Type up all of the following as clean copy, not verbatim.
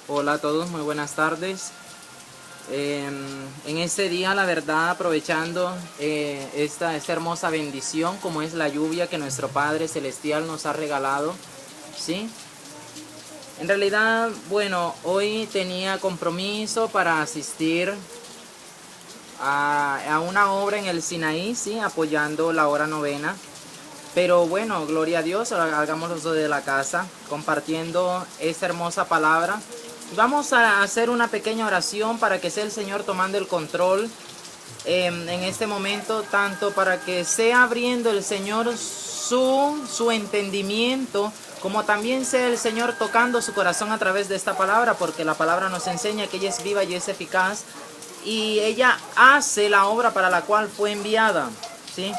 Hola a todos, muy buenas tardes. En este día, la verdad, aprovechando esta hermosa bendición, como es la lluvia que nuestro Padre Celestial nos ha regalado, ¿sí? En realidad, bueno, hoy tenía compromiso para asistir a una obra en el Sinaí, ¿sí? Apoyando la hora novena. Pero bueno, gloria a Dios, hagámoslo de la casa, compartiendo esta hermosa palabra. Vamos a hacer una pequeña oración para que sea el Señor tomando el control en este momento, tanto para que sea abriendo el Señor su entendimiento, como también sea el Señor tocando su corazón a través de esta palabra, porque la palabra nos enseña que ella es viva y es eficaz, y ella hace la obra para la cual fue enviada, ¿sí?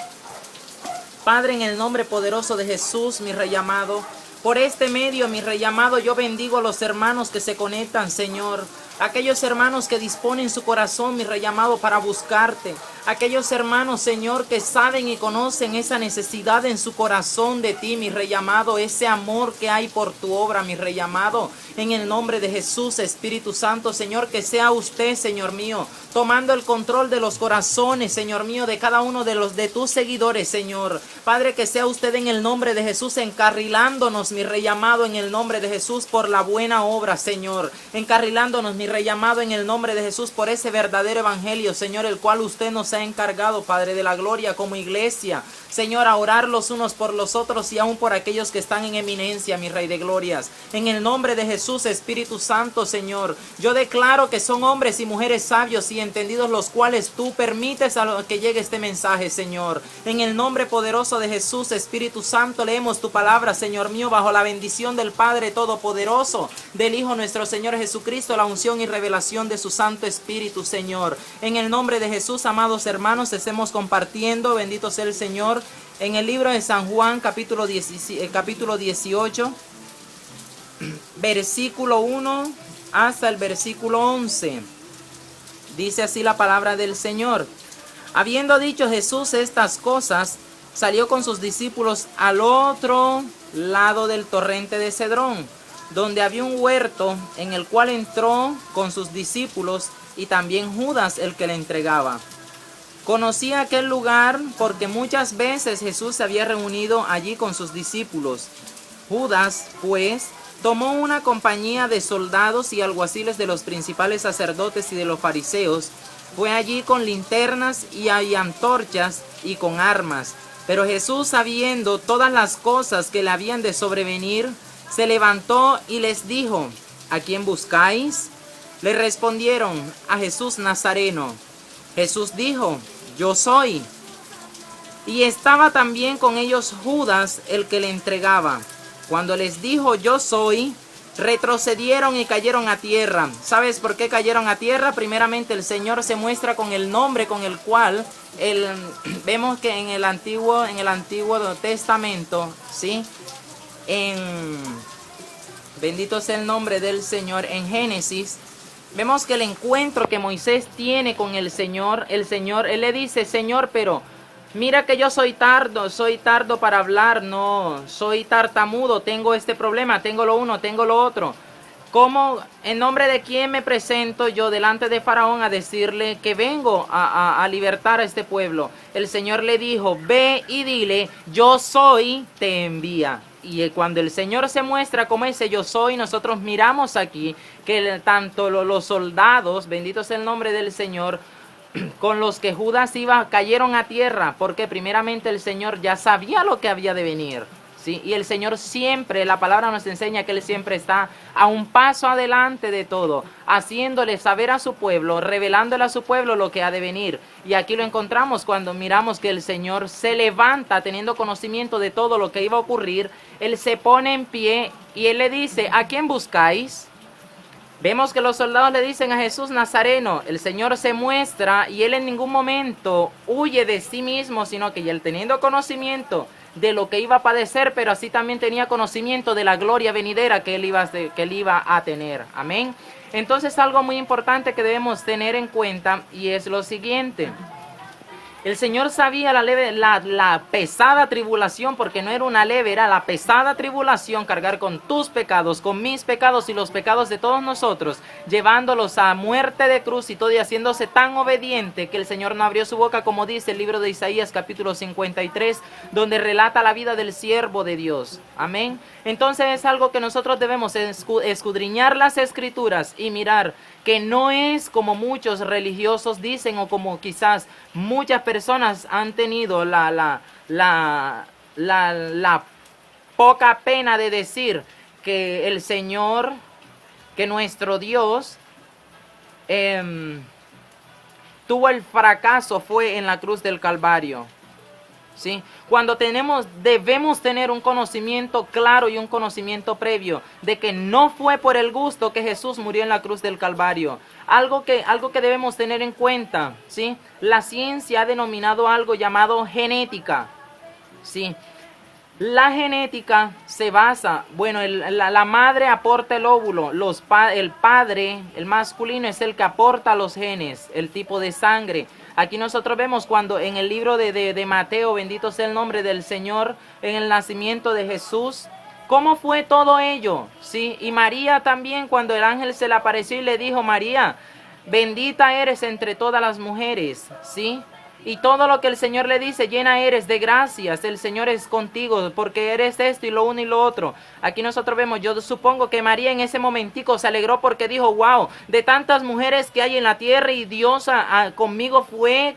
Padre, en el nombre poderoso de Jesús, mi Rey amado, por este medio, mi Rey amado, yo bendigo a los hermanos que se conectan, Señor. Aquellos hermanos que disponen su corazón, mi Rey amado, para buscarte. Aquellos hermanos, Señor, que saben y conocen esa necesidad en su corazón de ti, mi Rey amado. Ese amor que hay por tu obra, mi Rey amado. En el nombre de Jesús, Espíritu Santo, Señor, que sea usted, Señor mío, tomando el control de los corazones, Señor mío, de cada uno de tus seguidores, Señor. Padre, que sea usted en el nombre de Jesús encarrilándonos, mi Rey amado, en el nombre de Jesús por la buena obra, Señor. Encarrilándonos, mi Rey amado, en el nombre de Jesús por ese verdadero evangelio, Señor, el cual usted nos ha encargado, Padre de la gloria, como iglesia, Señor, a orar los unos por los otros y aún por aquellos que están en eminencia, mi Rey de glorias. En el nombre de Jesús, Espíritu Santo, Señor, yo declaro que son hombres y mujeres sabios y entendidos los cuales tú permites a que llegue este mensaje, Señor. En el nombre poderoso de Jesús, Espíritu Santo, leemos tu palabra, Señor mío, bajo la bendición del Padre Todopoderoso, del Hijo nuestro Señor Jesucristo, la unción y revelación de su Santo Espíritu, Señor. En el nombre de Jesús, amados hermanos, estemos compartiendo, bendito sea el Señor, en el libro de San Juan, capítulo 18, versículo 1 hasta el versículo 11. Dice así la palabra del Señor. Habiendo dicho Jesús estas cosas, salió con sus discípulos al otro lado del torrente de Cedrón, donde había un huerto, en el cual entró con sus discípulos y también Judas, el que le entregaba. Conocía aquel lugar porque muchas veces Jesús se había reunido allí con sus discípulos. Judas, pues, tomó una compañía de soldados y alguaciles de los principales sacerdotes y de los fariseos. Fue allí con linternas y antorchas y con armas. Pero Jesús, sabiendo todas las cosas que le habían de sobrevenir, se levantó y les dijo: ¿A quién buscáis? Le respondieron: a Jesús Nazareno. Jesús dijo: yo soy. Y estaba también con ellos Judas, el que le entregaba. Cuando les dijo: yo soy, retrocedieron y cayeron a tierra. ¿Sabes por qué cayeron a tierra? Primeramente, el Señor se muestra con el nombre con el cual vemos que en el Antiguo Testamento, ¿sí? Bendito sea el nombre del Señor. En Génesis, vemos que el encuentro que Moisés tiene con el Señor, él le dice: Señor, pero mira que yo soy tardo para hablar, no, soy tartamudo, tengo este problema, tengo lo uno, tengo lo otro. ¿Cómo, en nombre de quién me presento yo delante de Faraón a decirle que vengo a libertar a este pueblo? El Señor le dijo: ve y dile: yo soy, te envía. Y cuando el Señor se muestra como ese yo soy, nosotros miramos aquí que tanto los soldados, bendito sea el nombre del Señor, con los que Judas iba, cayeron a tierra, porque primeramente el Señor ya sabía lo que había de venir, ¿sí? Y el Señor siempre, la palabra nos enseña que Él siempre está a un paso adelante de todo, haciéndole saber a su pueblo, revelándole a su pueblo lo que ha de venir. Y aquí lo encontramos cuando miramos que el Señor se levanta teniendo conocimiento de todo lo que iba a ocurrir. Él se pone en pie y Él le dice: ¿a quién buscáis? Vemos que los soldados le dicen: a Jesús Nazareno. El Señor se muestra y Él en ningún momento huye de sí mismo, sino que Él, teniendo conocimiento de lo que iba a padecer, pero así también tenía conocimiento de la gloria venidera que él iba a tener. Amén. Entonces, algo muy importante que debemos tener en cuenta y es lo siguiente. El Señor sabía la pesada tribulación, porque no era una leve, era la pesada tribulación, cargar con tus pecados, con mis pecados y los pecados de todos nosotros, llevándolos a muerte de cruz y todo, y haciéndose tan obediente que el Señor no abrió su boca, como dice el libro de Isaías capítulo 53, donde relata la vida del siervo de Dios. Amén. Entonces es algo que nosotros debemos escudriñar las Escrituras y mirar que no es como muchos religiosos dicen, o como quizás muchas personas han tenido la poca pena de decir que el Señor, que nuestro Dios tuvo el fracaso fue en la cruz del Calvario. ¿Sí? Cuando debemos tener un conocimiento claro y un conocimiento previo de que no fue por el gusto que Jesús murió en la cruz del Calvario. Algo que debemos tener en cuenta, ¿sí? La ciencia ha denominado algo llamado genética, ¿sí? La genética se basa, bueno, la madre aporta el óvulo, el padre, el masculino, es el que aporta los genes, el tipo de sangre. Aquí nosotros vemos cuando en el libro de Mateo, bendito sea el nombre del Señor, en el nacimiento de Jesús, ¿cómo fue todo ello? ¿Sí? Y María también, cuando el ángel se le apareció y le dijo: María, bendita eres entre todas las mujeres, ¿sí? Y todo lo que el Señor le dice: llena eres de gracias, el Señor es contigo, porque eres esto y lo uno y lo otro. Aquí nosotros vemos, yo supongo que María en ese momentico se alegró porque dijo: wow, de tantas mujeres que hay en la tierra, y Dios conmigo fue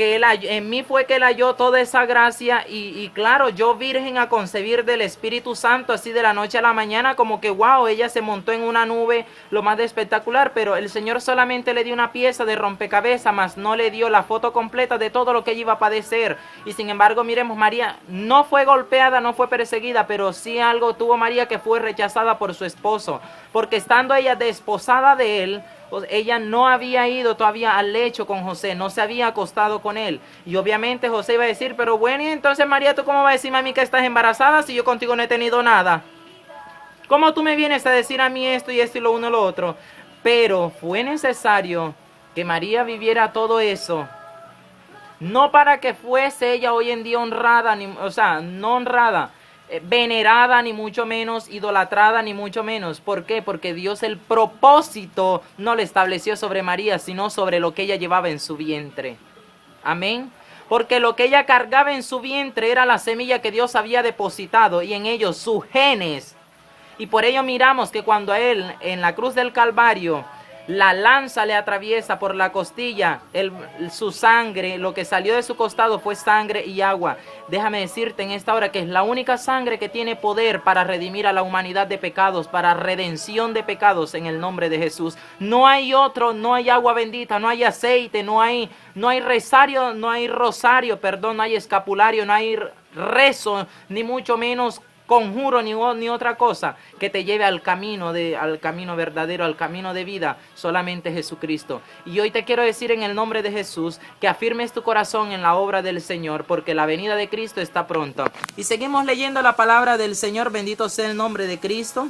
en mí fue que él halló toda esa gracia, y claro, yo virgen a concebir del Espíritu Santo, así de la noche a la mañana, como que wow, ella se montó en una nube, lo más de espectacular. Pero el Señor solamente le dio una pieza de rompecabezas, mas no le dio la foto completa de todo lo que ella iba a padecer. Y sin embargo, miremos, María no fue golpeada, no fue perseguida, pero sí algo tuvo María, que fue rechazada por su esposo, porque estando ella desposada de él, pues ella no había ido todavía al lecho con José, no se había acostado con él. Y obviamente José iba a decir: pero bueno, y entonces María, ¿tú cómo vas a decirme a mí que estás embarazada si yo contigo no he tenido nada? ¿Cómo tú me vienes a decir a mí esto y esto y lo uno y lo otro? Pero fue necesario que María viviera todo eso, no para que fuese ella hoy en día honrada, no honrada, venerada, ni mucho menos, idolatrada, ni mucho menos. ¿Por qué? Porque Dios el propósito no le estableció sobre María, sino sobre lo que ella llevaba en su vientre. Amén. Porque lo que ella cargaba en su vientre era la semilla que Dios había depositado, y en ellos sus genes. Y por ello miramos que cuando a él, en la cruz del Calvario, la lanza le atraviesa por la costilla, su sangre, lo que salió de su costado fue sangre y agua. Déjame decirte en esta hora que es la única sangre que tiene poder para redimir a la humanidad de pecados, para redención de pecados, en el nombre de Jesús. No hay otro, no hay agua bendita, no hay aceite, no hay rosario, no hay escapulario, no hay rezo, ni mucho menos conjuro, ni otra cosa que te lleve al camino verdadero, al camino de vida, solamente Jesucristo. Y hoy te quiero decir en el nombre de Jesús que afirmes tu corazón en la obra del Señor, porque la venida de Cristo está pronto. Y seguimos leyendo la palabra del Señor, bendito sea el nombre de Cristo.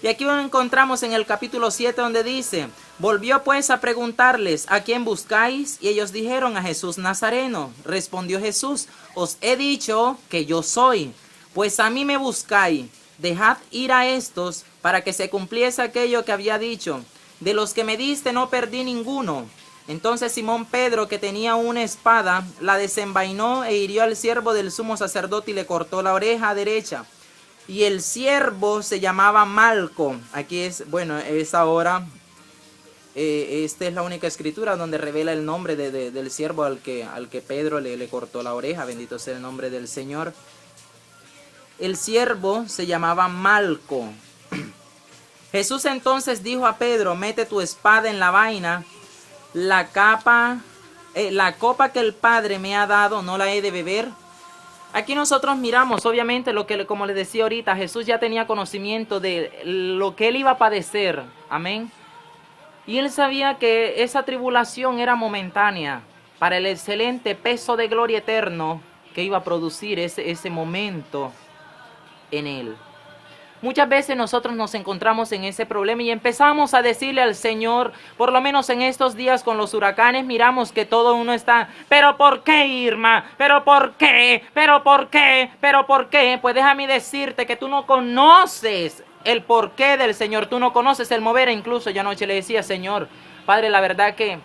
Y aquí lo encontramos en el capítulo 7, donde dice: volvió pues a preguntarles: ¿a quién buscáis? Y ellos dijeron: a Jesús Nazareno. Respondió Jesús: os he dicho que yo soy. Pues a mí me buscáis. Dejad ir a estos, para que se cumpliese aquello que había dicho: de los que me diste no perdí ninguno. Entonces Simón Pedro, que tenía una espada, la desenvainó e hirió al siervo del sumo sacerdote y le cortó la oreja derecha. Y el siervo se llamaba Malco. Aquí es ahora, esta es la única escritura donde revela el nombre del siervo al que Pedro le cortó la oreja. Bendito sea el nombre del Señor. El siervo se llamaba Malco. Jesús entonces dijo a Pedro: mete tu espada en la vaina. La copa que el Padre me ha dado, ¿no la he de beber? Aquí nosotros miramos, obviamente, como les decía ahorita, Jesús ya tenía conocimiento de lo que él iba a padecer. Amén. Y él sabía que esa tribulación era momentánea para el excelente peso de gloria eterno que iba a producir ese momento en él. Muchas veces nosotros nos encontramos en ese problema y empezamos a decirle al Señor, por lo menos en estos días con los huracanes, miramos que todo uno está, ¿pero por qué, Irma? ¿Pero por qué? ¿Pero por qué? ¿Pero por qué? Pues déjame decirte que tú no conoces el porqué del Señor, tú no conoces el mover. Incluso yo anoche le decía, Señor, Padre, la verdad que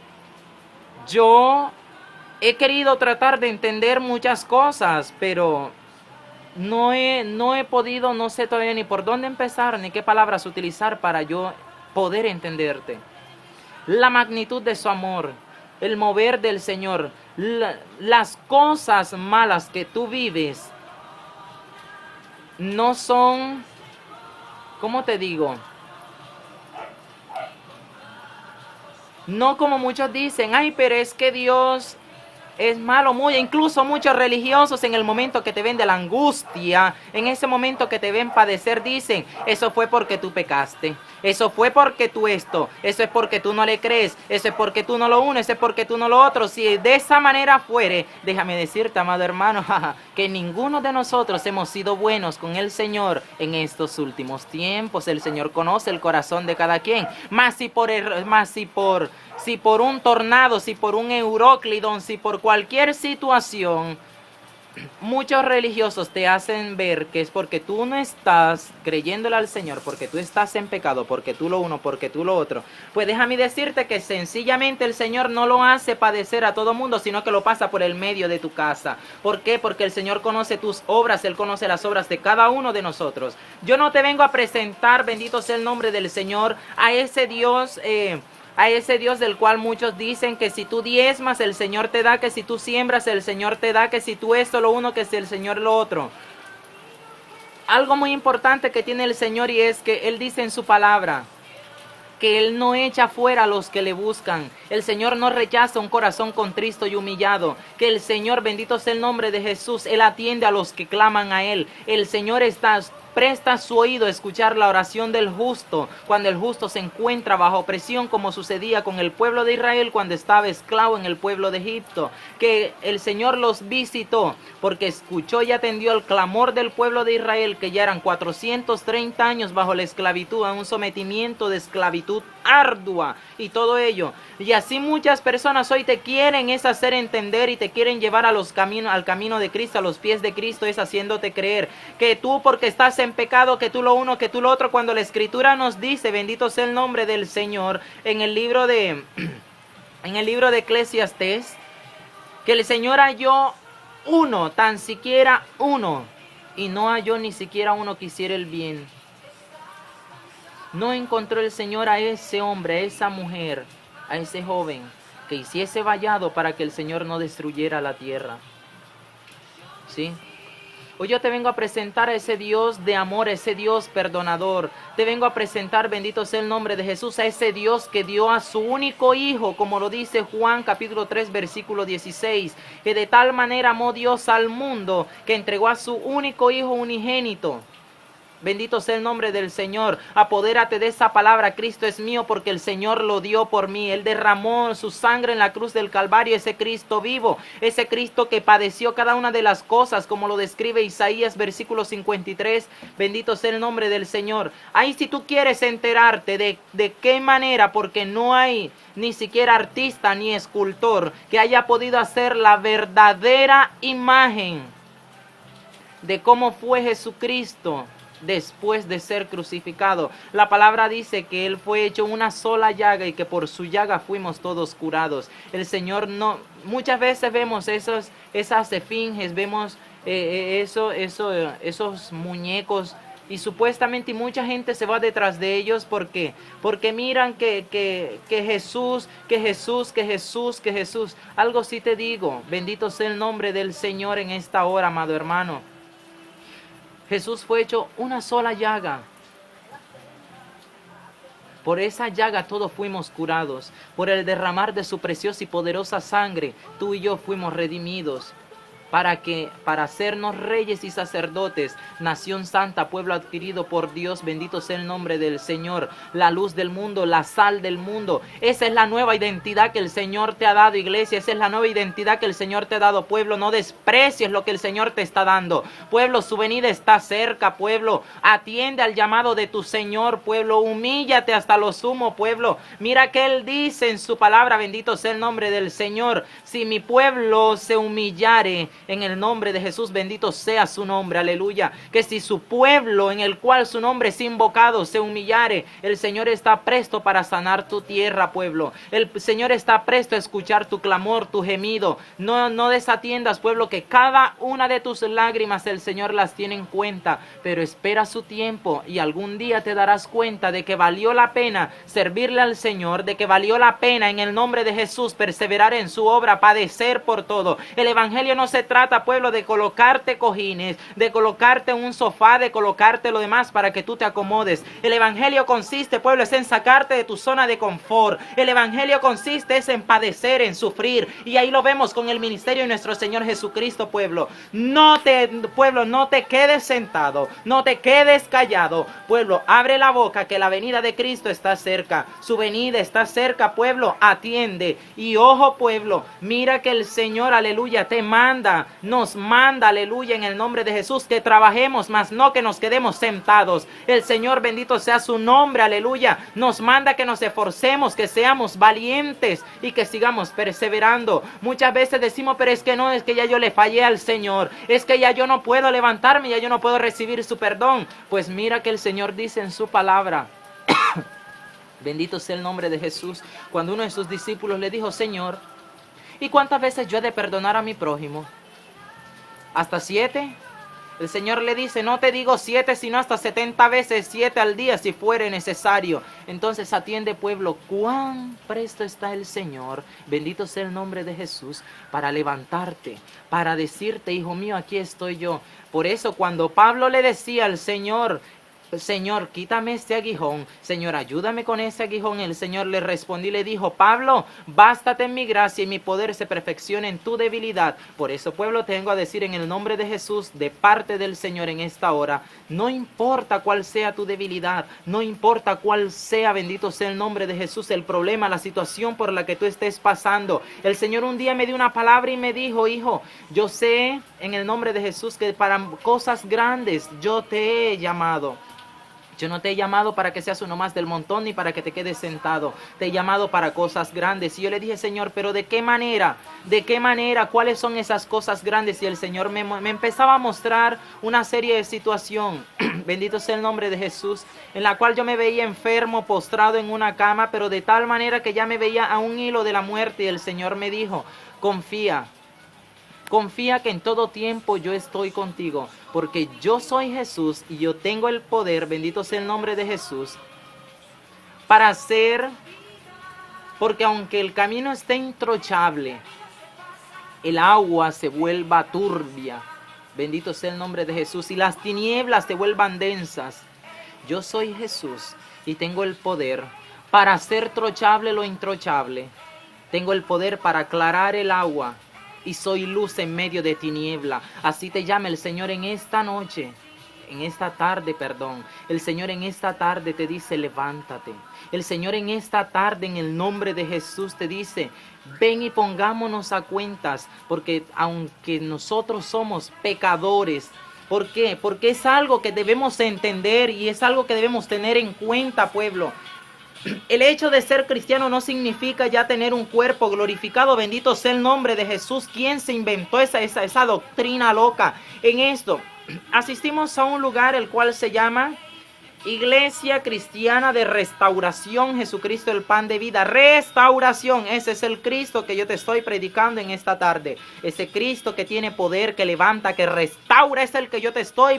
yo he querido tratar de entender muchas cosas, pero no he podido, no sé todavía ni por dónde empezar, ni qué palabras utilizar para yo poder entenderte. La magnitud de su amor, el mover del Señor, las cosas malas que tú vives, no son, ¿cómo te digo? No como muchos dicen, ay, pero es que Dios es malo. Incluso muchos religiosos en el momento que te ven de la angustia, en ese momento que te ven padecer, dicen, eso fue porque tú pecaste, eso fue porque tú esto, eso es porque tú no le crees, eso es porque tú no lo unes, eso es porque tú no lo otro. Si de esa manera fuere, déjame decirte, amado hermano, que ninguno de nosotros hemos sido buenos con el Señor en estos últimos tiempos. El Señor conoce el corazón de cada quien, más si por un tornado, si por un Euróclidon, si por cualquier situación, muchos religiosos te hacen ver que es porque tú no estás creyéndole al Señor, porque tú estás en pecado, porque tú lo uno, porque tú lo otro. Pues déjame decirte que sencillamente el Señor no lo hace padecer a todo mundo, sino que lo pasa por el medio de tu casa. ¿Por qué? Porque el Señor conoce tus obras, Él conoce las obras de cada uno de nosotros. Yo no te vengo a presentar, bendito sea el nombre del Señor, a ese Dios del cual muchos dicen que si tú diezmas el Señor te da, que si tú siembras el Señor te da, que si tú esto lo uno, que si el Señor lo otro. Algo muy importante que tiene el Señor, y es que Él dice en su palabra que Él no echa fuera a los que le buscan. El Señor no rechaza un corazón contristo y humillado. Que el Señor, bendito sea el nombre de Jesús, Él atiende a los que claman a Él. El Señor presta su oído a escuchar la oración del justo cuando el justo se encuentra bajo opresión, como sucedía con el pueblo de Israel cuando estaba esclavo en el pueblo de Egipto. Que el Señor los visitó porque escuchó y atendió el clamor del pueblo de Israel, que ya eran 430 años bajo la esclavitud, a un sometimiento de esclavitud ardua y todo ello. Y así muchas personas hoy te quieren es hacer entender y te quieren llevar al camino de Cristo, a los pies de Cristo, es haciéndote creer que tú, porque estás en pecado, que tú lo uno, que tú lo otro, cuando la Escritura nos dice, bendito sea el nombre del Señor, en el libro de Eclesiastés, que el Señor halló uno, tan siquiera uno, y no halló ni siquiera uno que hiciera el bien. No encontró el Señor a ese hombre, a esa mujer, a ese joven, que hiciese vallado para que el Señor no destruyera la tierra. ¿Sí? Hoy yo te vengo a presentar a ese Dios de amor, a ese Dios perdonador. Te vengo a presentar, bendito sea el nombre de Jesús, a ese Dios que dio a su único Hijo, como lo dice Juan capítulo 3, versículo 16, que de tal manera amó Dios al mundo, que entregó a su único Hijo unigénito. Bendito sea el nombre del Señor. Apodérate de esa palabra. Cristo es mío porque el Señor lo dio por mí. Él derramó su sangre en la cruz del Calvario. Ese Cristo vivo. Ese Cristo que padeció cada una de las cosas, como lo describe Isaías versículo 53. Bendito sea el nombre del Señor. Ahí, si tú quieres enterarte de qué manera, porque no hay ni siquiera artista ni escultor que haya podido hacer la verdadera imagen de cómo fue Jesucristo después de ser crucificado. La palabra dice que Él fue hecho una sola llaga y que por su llaga fuimos todos curados. El Señor no... Muchas veces vemos esas esfinges, vemos esos muñecos, y supuestamente mucha gente se va detrás de ellos porque miran que Jesús. Algo sí te digo, bendito sea el nombre del Señor en esta hora, amado hermano. Jesús fue hecho una sola llaga. Por esa llaga todos fuimos curados. Por el derramar de su preciosa y poderosa sangre, tú y yo fuimos redimidos. para hacernos reyes y sacerdotes, nación santa, pueblo adquirido por Dios. Bendito sea el nombre del Señor, la luz del mundo, la sal del mundo. Esa es la nueva identidad que el Señor te ha dado, iglesia. Esa es la nueva identidad que el Señor te ha dado, pueblo. No desprecies lo que el Señor te está dando, pueblo. Su venida está cerca, pueblo. Atiende al llamado de tu Señor, pueblo. Humíllate hasta lo sumo, pueblo. Mira que Él dice en su palabra, bendito sea el nombre del Señor: si mi pueblo se humillare, en el nombre de Jesús, bendito sea su nombre, aleluya. Que si su pueblo, en el cual su nombre es invocado, se humillare, el Señor está presto para sanar tu tierra, pueblo. El Señor está presto a escuchar tu clamor, tu gemido. No desatiendas, pueblo, que cada una de tus lágrimas el Señor las tiene en cuenta, pero espera su tiempo y algún día te darás cuenta de que valió la pena servirle al Señor, de que valió la pena en el nombre de Jesús perseverar en su obra, padecer por todo. El evangelio no se trata, pueblo, de colocarte cojines, de colocarte un sofá, de colocarte lo demás para que tú te acomodes. El evangelio consiste, pueblo, es en sacarte de tu zona de confort. El evangelio consiste es en padecer, en sufrir, y ahí lo vemos con el ministerio de nuestro Señor Jesucristo, pueblo. No te quedes sentado, no te quedes callado, pueblo. Abre la boca, que la venida de Cristo está cerca. Su venida está cerca, pueblo. Atiende. Y ojo, pueblo, mira que el Señor, aleluya, te manda, nos manda, aleluya, en el nombre de Jesús, que trabajemos, mas no que nos quedemos sentados. El Señor, bendito sea su nombre, aleluya, nos manda que nos esforcemos, que seamos valientes y que sigamos perseverando. Muchas veces decimos, pero es que ya yo le fallé al Señor, es que ya yo no puedo levantarme, ya yo no puedo recibir su perdón. Pues mira que el Señor dice en su palabra, bendito sea el nombre de Jesús, cuando uno de sus discípulos le dijo: Señor, ¿y cuántas veces yo he de perdonar a mi prójimo? ¿Hasta 7? El Señor le dice: no te digo 7, sino hasta 70 veces 7 al día, si fuere necesario. Entonces atiende, pueblo, cuán presto está el Señor, bendito sea el nombre de Jesús, para levantarte, para decirte: hijo mío, aquí estoy yo. Por eso cuando Pablo le decía al Señor: Señor, quítame este aguijón, Señor, ayúdame con ese aguijón, el Señor le respondió y le dijo: Pablo, bástate en mi gracia y mi poder se perfecciona en tu debilidad. Por eso, pueblo, te vengo a decir en el nombre de Jesús, de parte del Señor en esta hora: no importa cuál sea tu debilidad, no importa cuál sea, bendito sea el nombre de Jesús, el problema, la situación por la que tú estés pasando. El Señor un día me dio una palabra y me dijo: hijo, yo sé en el nombre de Jesús que para cosas grandes yo te he llamado. Yo no te he llamado para que seas uno más del montón ni para que te quedes sentado. Te he llamado para cosas grandes. Y yo le dije: Señor, ¿pero de qué manera? ¿De qué manera? ¿Cuáles son esas cosas grandes? Y el Señor me empezaba a mostrar una serie de situaciones, bendito sea el nombre de Jesús, en la cual yo me veía enfermo, postrado en una cama, pero de tal manera que ya me veía a un hilo de la muerte. Y el Señor me dijo: confía. Confía que en todo tiempo yo estoy contigo, porque yo soy Jesús y yo tengo el poder, bendito sea el nombre de Jesús, para hacer, porque aunque el camino esté introchable, el agua se vuelva turbia, bendito sea el nombre de Jesús, y las tinieblas se vuelvan densas. Yo soy Jesús y tengo el poder para hacer trochable lo introchable. Tengo el poder para aclarar el agua. Y soy luz en medio de tiniebla. Así te llama el Señor en esta noche, en esta tarde, perdón. El Señor en esta tarde te dice: levántate. El Señor en esta tarde, en el nombre de Jesús, te dice: ven y pongámonos a cuentas. Porque aunque nosotros somos pecadores, ¿por qué? Porque es algo que debemos entender y es algo que debemos tener en cuenta, pueblo. El hecho de ser cristiano no significa ya tener un cuerpo glorificado. Bendito sea el nombre de Jesús. ¿Quién se inventó esa doctrina loca en esto? Asistimos a un lugar el cual se llama Iglesia Cristiana de Restauración, Jesucristo el Pan de Vida. Restauración, ese es el Cristo que yo te estoy predicando en esta tarde. Ese Cristo que tiene poder, que levanta, que restaura, es el que yo te estoy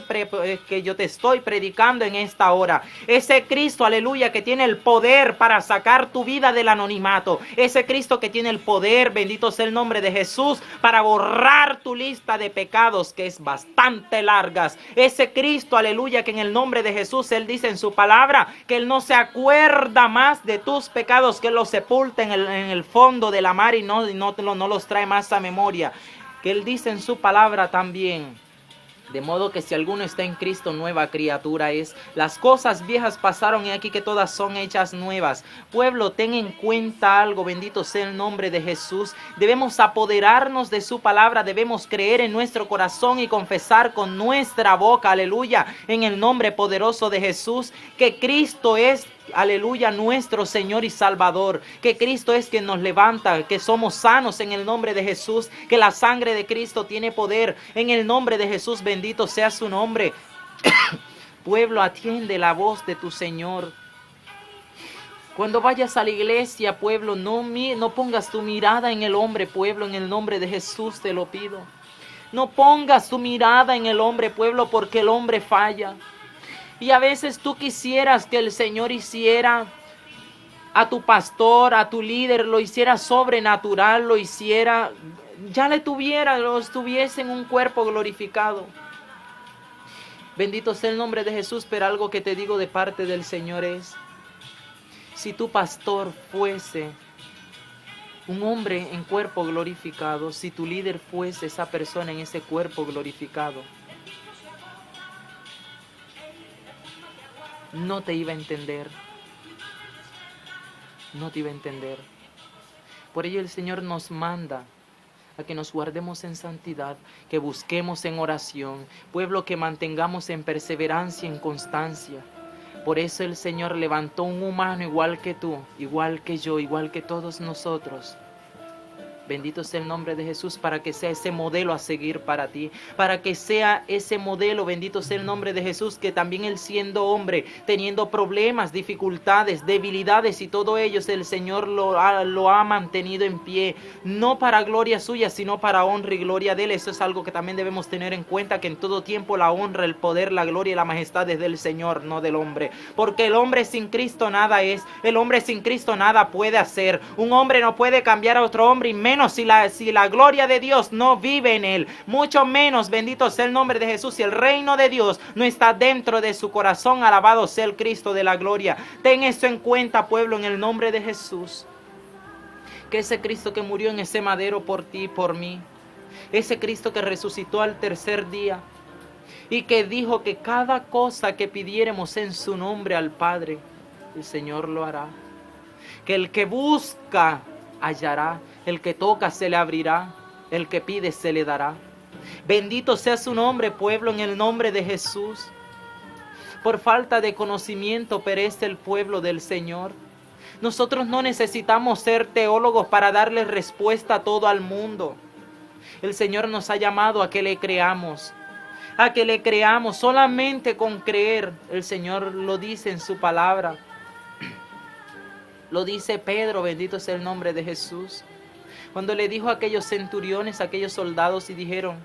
predicando en esta hora. Ese Cristo, aleluya, que tiene el poder para sacar tu vida del anonimato. Ese Cristo que tiene el poder, bendito sea el nombre de Jesús, para borrar tu lista de pecados, que es bastante largas. Ese Cristo, aleluya, que en el nombre de Jesús, Él dice en su palabra que Él no se acuerda más de tus pecados, que Él los sepulta en el fondo de la mar y no los trae más a memoria. que Él dice en su palabra también. De modo que si alguno está en Cristo, nueva criatura es. Las cosas viejas pasaron y aquí que todas son hechas nuevas. Pueblo, ten en cuenta algo, bendito sea el nombre de Jesús. Debemos apoderarnos de su palabra, debemos creer en nuestro corazón y confesar con nuestra boca, aleluya, en el nombre poderoso de Jesús, que Cristo es, aleluya, nuestro Señor y Salvador, que Cristo es quien nos levanta, que somos sanos en el nombre de Jesús, que la sangre de Cristo tiene poder en el nombre de Jesús, bendito sea su nombre. Pueblo, atiende la voz de tu Señor. Cuando vayas a la iglesia, pueblo, no pongas tu mirada en el hombre, pueblo, en el nombre de Jesús te lo pido. No pongas tu mirada en el hombre, pueblo, porque el hombre falla. Y a veces tú quisieras que el Señor hiciera a tu pastor, a tu líder, lo hiciera sobrenatural, lo hiciera, ya le tuviera, lo estuviese en un cuerpo glorificado. Bendito sea el nombre de Jesús, pero algo que te digo de parte del Señor es, si tu pastor fuese un hombre en cuerpo glorificado, si tu líder fuese esa persona en ese cuerpo glorificado, no te iba a entender. No te iba a entender. Por ello el Señor nos manda a que nos guardemos en santidad, que busquemos en oración, pueblo, que mantengamos en perseverancia, en constancia. Por eso el Señor levantó un humano igual que tú, igual que yo, igual que todos nosotros. Bendito sea el nombre de Jesús, para que sea ese modelo a seguir para ti, para que sea ese modelo, bendito sea el nombre de Jesús, que también Él siendo hombre, teniendo problemas, dificultades, debilidades y todo ello, el Señor lo ha mantenido en pie, no para gloria suya, sino para honra y gloria de Él. Eso es algo que también debemos tener en cuenta, que en todo tiempo la honra, el poder, la gloria y la majestad es del Señor, no del hombre, porque el hombre sin Cristo nada es, el hombre sin Cristo nada puede hacer, un hombre no puede cambiar a otro hombre, y menos si la gloria de Dios no vive en él, mucho menos, bendito sea el nombre de Jesús, si el reino de Dios no está dentro de su corazón. Alabado sea el Cristo de la gloria. Ten eso en cuenta, pueblo, en el nombre de Jesús, que ese Cristo que murió en ese madero por ti y por mí, ese Cristo que resucitó al tercer día y que dijo que cada cosa que pidiéramos en su nombre al Padre, el Señor lo hará, que el que busca hallará, el que toca se le abrirá, el que pide se le dará. Bendito sea su nombre, pueblo, en el nombre de Jesús. Por falta de conocimiento perece el pueblo del Señor. Nosotros no necesitamos ser teólogos para darle respuesta a todo al mundo. El Señor nos ha llamado a que le creamos, solamente con creer. El Señor lo dice en su palabra. Lo dice Pedro, bendito sea el nombre de Jesús. Cuando le dijo a aquellos centuriones, a aquellos soldados, y dijeron,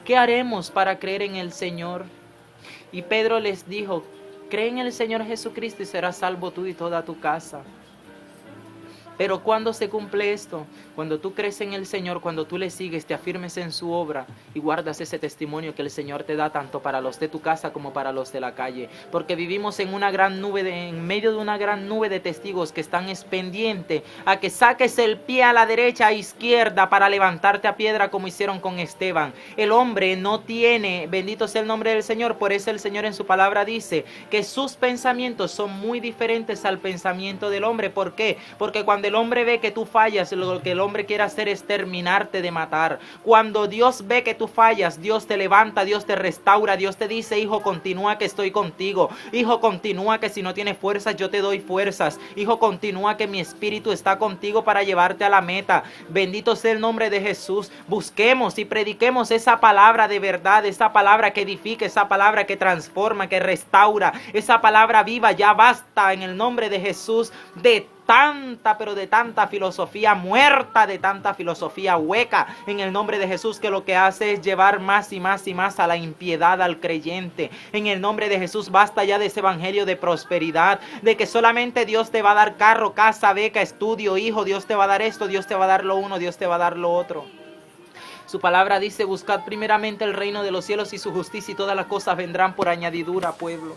¿qué haremos para creer en el Señor? Y Pedro les dijo, cree en el Señor Jesucristo y serás salvo tú y toda tu casa. Pero ¿cuándo se cumple esto? Cuando tú crees en el Señor, cuando tú le sigues, te afirmes en su obra y guardas ese testimonio que el Señor te da tanto para los de tu casa como para los de la calle. Porque vivimos en una gran nube, en medio de una gran nube de testigos que están pendientes a que saques el pie a la derecha, a izquierda, para levantarte a piedra como hicieron con Esteban. El hombre no tiene, bendito sea el nombre del Señor, por eso el Señor en su palabra dice que sus pensamientos son muy diferentes al pensamiento del hombre. ¿Por qué? Porque cuando el hombre ve que tú fallas, lo que el hombre quiere hacer es terminarte de matar. Cuando Dios ve que tú fallas, Dios te levanta, Dios te restaura, Dios te dice, hijo, continúa que estoy contigo. Hijo, continúa que si no tienes fuerzas, yo te doy fuerzas. Hijo, continúa que mi espíritu está contigo para llevarte a la meta. Bendito sea el nombre de Jesús. Busquemos y prediquemos esa palabra de verdad, esa palabra que edifica, esa palabra que transforma, que restaura, esa palabra viva. Ya basta en el nombre de Jesús de tanta, pero de tanta filosofía muerta, de tanta filosofía hueca, en el nombre de Jesús, que lo que hace es llevar más y más y más a la impiedad al creyente. En el nombre de Jesús, basta ya de ese evangelio de prosperidad, de que solamente Dios te va a dar carro, casa, beca, estudio, hijo, Dios te va a dar esto, Dios te va a dar lo uno, Dios te va a dar lo otro. Su palabra dice, buscad primeramente el reino de los cielos y su justicia, y todas las cosas vendrán por añadidura, pueblo.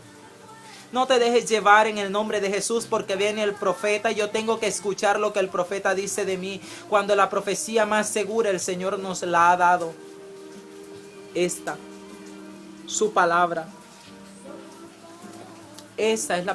No te dejes llevar en el nombre de Jesús porque viene el profeta y yo tengo que escuchar lo que el profeta dice de mí. Cuando la profecía más segura el Señor nos la ha dado. Esta, su palabra. Esta es la